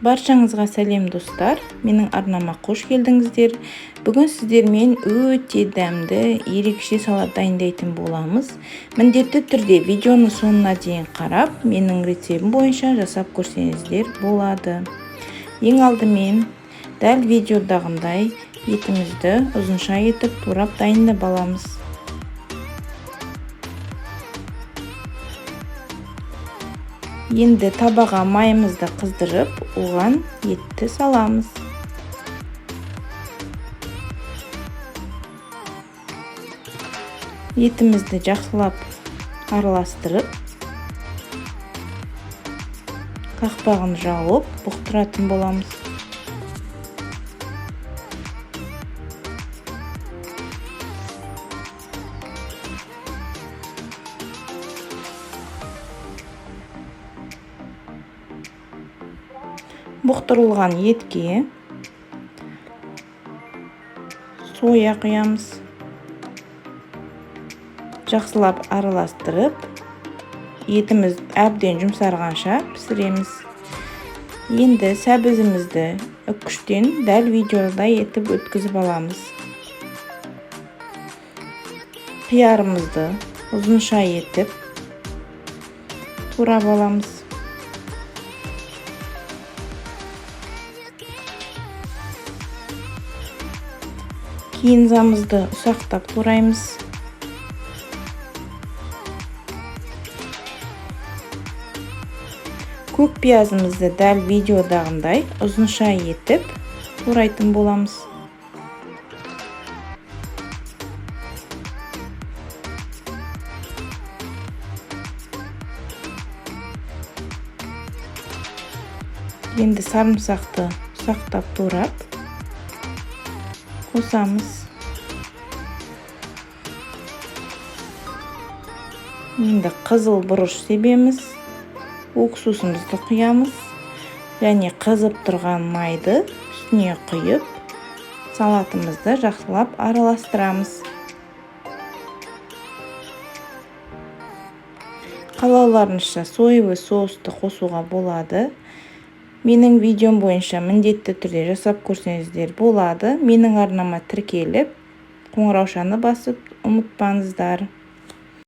Баршаңызға сәлем достар, менің арнама қош келдіңіздер. Бүгін сіздермен өте дәмді, ерекше салат дайындайтын боламыз. Міндетті түрде видеоны соңына дейін қарап, менің рецептім бойынша жасап көрсеңіздер болады. Ең алдымен, дәл видеодағындай етімізді ұзынша етіп турап дайындап аламыз. Енді табаға майымызды қыздырып, оған етті саламыз. Етімізді жақсылап араластырып, қақпағын жауып, бұқтыратын боламыз. Бұқтырылған етке соя құямыз. Жақсылап араластырып, етіміз әбден жұмсарғанша пісіреміз. Енді сәбізімізді үккіштен дәл видеода етіп өткізіп аламыз. Қиярымызды ұзынша етіп турап аламыз. Кинзамызды ұсақтап тураймыз. Көк пиязымызды дәл видеодағындай ұзынша етіп турайтын боламыз. Енді сарымсақты ұсақтап турап қосамыз. Енді қызыл бұрыш себеміз, уксусымызды құямыз және қызып тұрған майды үстіне құйып, салатымызды жақсылап араластырамыз. Қалауларыңызша соевый соусты қосуға болады. Менің видеом бойынша міндетті түрде жасап көрсеңіздер болады. Менің арнама тіркеліп, қоңыраушаны басып ұмытпаңыздар.